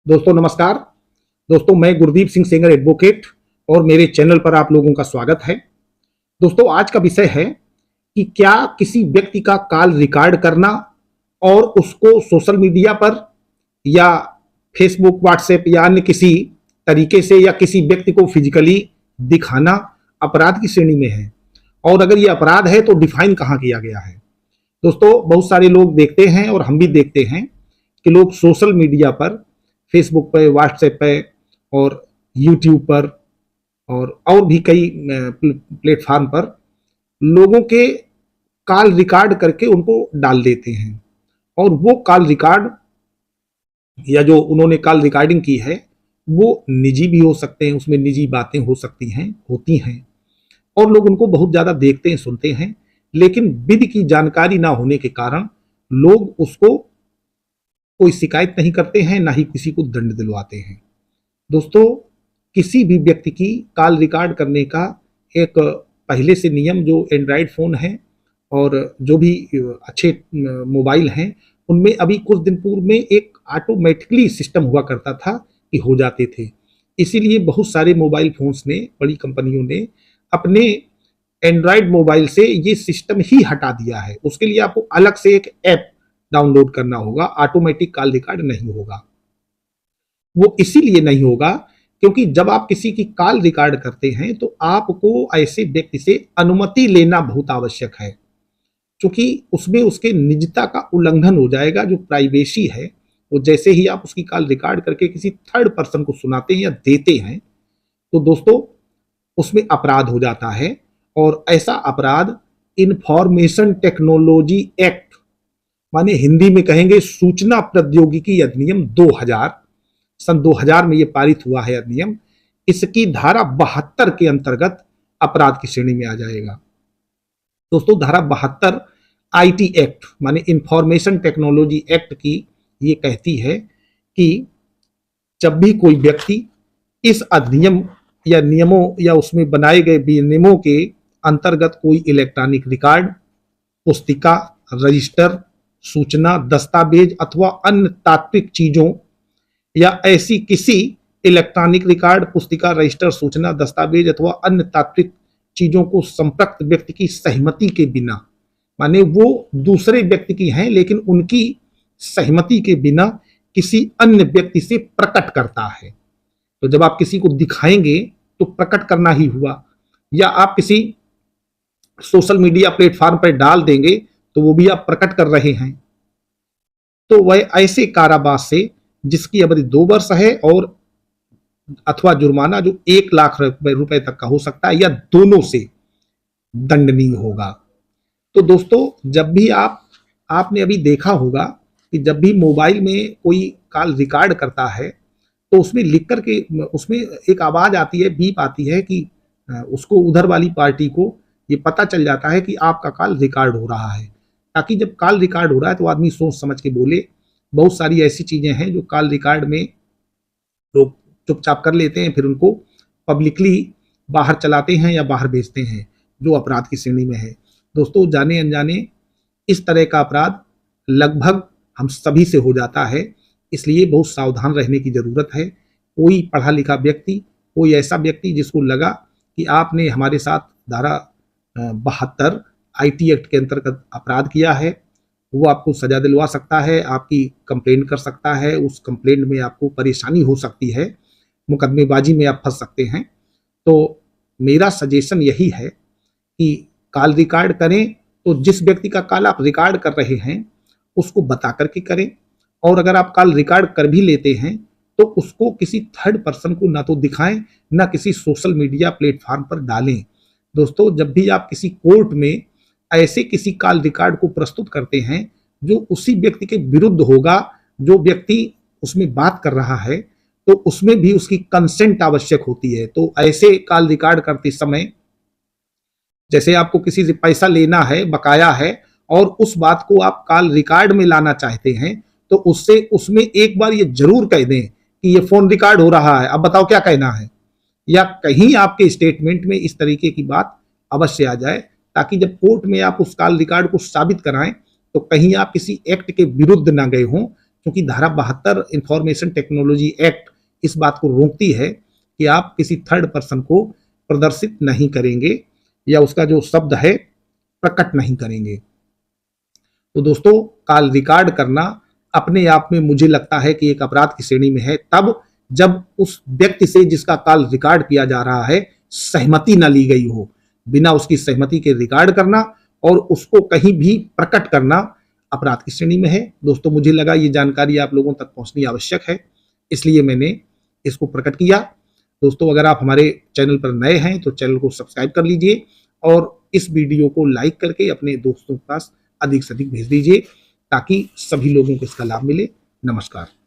दोस्तों नमस्कार। दोस्तों मैं गुरदीप सिंह सेंगर एडवोकेट और मेरे चैनल पर आप लोगों का स्वागत है। दोस्तों आज का विषय है कि क्या किसी व्यक्ति का कॉल रिकॉर्ड करना और उसको सोशल मीडिया पर या फेसबुक, व्हाट्सएप या अन्य किसी तरीके से या किसी व्यक्ति को फिजिकली दिखाना अपराध की श्रेणी में है, और अगर ये अपराध है तो डिफाइन कहाँ किया गया है। दोस्तों बहुत सारे लोग देखते हैं और हम भी देखते हैं कि लोग सोशल मीडिया पर, फेसबुक पे, व्हाट्सएप पे और यूट्यूब पर और भी कई प्लेटफॉर्म पर लोगों के कॉल रिकॉर्ड करके उनको डाल देते हैं। और वो कॉल रिकॉर्ड या जो उन्होंने कॉल रिकॉर्डिंग की है वो निजी भी हो सकते हैं, उसमें निजी बातें हो सकती हैं, होती हैं, और लोग उनको बहुत ज़्यादा देखते हैं, सुनते हैं, लेकिन विधि की जानकारी ना होने के कारण लोग उसको कोई शिकायत नहीं करते हैं, ना ही किसी को दंड दिलवाते हैं। दोस्तों किसी भी व्यक्ति की कॉल रिकॉर्ड करने का एक पहले से नियम, जो एंड्रॉयड फ़ोन है और जो भी अच्छे मोबाइल हैं उनमें अभी कुछ दिन पूर्व में एक ऑटोमेटिकली सिस्टम हुआ करता था कि हो जाते थे। इसीलिए बहुत सारे मोबाइल फ़ोन्स ने, बड़ी कंपनियों ने अपने एंड्रॉयड मोबाइल से ये सिस्टम ही हटा दिया है। उसके लिए आपको अलग से एक ऐप डाउनलोड करना होगा, ऑटोमेटिक कॉल रिकॉर्ड नहीं होगा। वो इसीलिए नहीं होगा क्योंकि जब आप किसी की कॉल रिकॉर्ड करते हैं तो आपको ऐसे व्यक्ति से अनुमति लेना बहुत आवश्यक है, क्योंकि उसमें उसके निजता का उल्लंघन हो जाएगा। जो प्राइवेसी है वो जैसे ही आप उसकी कॉल रिकॉर्ड करके किसी थर्ड पर्सन को सुनाते हैं या देते हैं तो दोस्तों उसमें अपराध हो जाता है। और ऐसा अपराध इंफॉर्मेशन टेक्नोलॉजी एक्ट, माने हिंदी में कहेंगे सूचना प्रौद्योगिकी अधिनियम 2000, सन 2000 में ये पारित हुआ है अधिनियम। इसकी धारा 72 के अंतर्गत अपराध की श्रेणी में आ जाएगा। दोस्तों धारा 72 आईटी एक्ट माने इंफॉर्मेशन टेक्नोलॉजी एक्ट की ये कहती है कि जब भी कोई व्यक्ति इस अधिनियम या नियमों या उसमें बनाए गए नियमों के अंतर्गत कोई इलेक्ट्रॉनिक रिकॉर्ड, पुस्तिका, रजिस्टर, सूचना, दस्तावेज अथवा अन्य तात्विक चीजों या ऐसी किसी इलेक्ट्रॉनिक रिकॉर्ड, पुस्तिका, रजिस्टर, सूचना, दस्तावेज अथवा अन्य तात्विक चीजों को संपर्क व्यक्ति की सहमति के बिना, माने वो दूसरे व्यक्ति की हैं लेकिन उनकी सहमति के बिना किसी अन्य व्यक्ति से प्रकट करता है। तो जब आप किसी को दिखाएंगे तो प्रकट करना ही हुआ, या आप किसी सोशल मीडिया प्लेटफॉर्म पर डाल देंगे तो वो भी आप प्रकट कर रहे हैं। तो वह ऐसे कारावास से जिसकी अवधि 2 वर्ष है और अथवा जुर्माना जो 1 लाख रुपए तक का हो सकता है या दोनों से दंडनीय होगा। तो दोस्तों जब भी आपने अभी देखा होगा कि जब भी मोबाइल में कोई कॉल रिकॉर्ड करता है तो उसमें लिख करके उसमें एक आवाज आती है, बीप आती है कि उसको उधर वाली पार्टी को ये पता चल जाता है कि आपका कॉल रिकॉर्ड हो रहा है, ताकि जब कॉल रिकॉर्ड हो रहा है तो आदमी सोच समझ के बोले। बहुत सारी ऐसी चीजें हैं जो कॉल रिकॉर्ड में लोग चुपचाप कर लेते हैं, फिर उनको पब्लिकली बाहर चलाते हैं या बाहर भेजते हैं, जो अपराध की श्रेणी में है। दोस्तों जाने अनजाने इस तरह का अपराध लगभग हम सभी से हो जाता है, इसलिए बहुत सावधान रहने की जरूरत है। कोई पढ़ा लिखा व्यक्ति, कोई ऐसा व्यक्ति जिसको लगा कि आपने हमारे साथ धारा 72 आईटी एक्ट के अंतर्गत अपराध किया है, वो आपको सजा दिलवा सकता है, आपकी कंप्लेंट कर सकता है, उस कंप्लेंट में आपको परेशानी हो सकती है, मुकदमेबाजी में आप फंस सकते हैं। तो मेरा सजेशन यही है कि कॉल रिकॉर्ड करें तो जिस व्यक्ति का कॉल आप रिकॉर्ड कर रहे हैं उसको बता करके करें, और अगर आप कॉल रिकॉर्ड कर भी लेते हैं तो उसको किसी थर्ड पर्सन को ना तो दिखाएं, ना किसी सोशल मीडिया प्लेटफॉर्म पर डालें। दोस्तों जब भी आप किसी कोर्ट में ऐसे किसी कॉल रिकॉर्ड को प्रस्तुत करते हैं जो उसी व्यक्ति के विरुद्ध होगा, जो व्यक्ति उसमें बात कर रहा है, तो उसमें भी उसकी कंसेंट आवश्यक होती है। तो ऐसे कॉल रिकॉर्ड करते समय जैसे आपको किसी से पैसा लेना है, बकाया है, और उस बात को आप कॉल रिकॉर्ड में लाना चाहते हैं तो उसमें एक बार ये जरूर कह दें कि ये फोन रिकॉर्ड हो रहा है, अब बताओ क्या कहना है, या कहीं आपके स्टेटमेंट में इस तरीके की बात अवश्य आ जाए, ताकि जब कोर्ट में आप उस कॉल रिकॉर्ड को साबित कराएं तो कहीं आप किसी एक्ट के विरुद्ध ना गए हों, क्योंकि धारा 72 इंफॉर्मेशन टेक्नोलॉजी एक्ट इस बात को रोकती है कि आप किसी थर्ड पर्सन को प्रदर्शित नहीं करेंगे या उसका जो शब्द है प्रकट नहीं करेंगे। तो दोस्तों, कॉल रिकॉर्ड करना अपने आप में मुझे लगता है कि एक अपराध की श्रेणी में है, तब जब उस व्यक्ति से जिसका कॉल रिकॉर्ड किया जा रहा है सहमति न ली गई हो। बिना उसकी सहमति के रिकॉर्ड करना और उसको कहीं भी प्रकट करना अपराध की श्रेणी में है। दोस्तों, मुझे लगा ये जानकारी आप लोगों तक पहुंचनी आवश्यक है, इसलिए मैंने इसको प्रकट किया। दोस्तों, अगर आप हमारे चैनल पर नए हैं तो चैनल को सब्सक्राइब कर लीजिए और इस वीडियो को लाइक करके अपने दोस्तों के पास अधिक से अधिक भेज दीजिए ताकि सभी लोगों को इसका लाभ मिले। नमस्कार।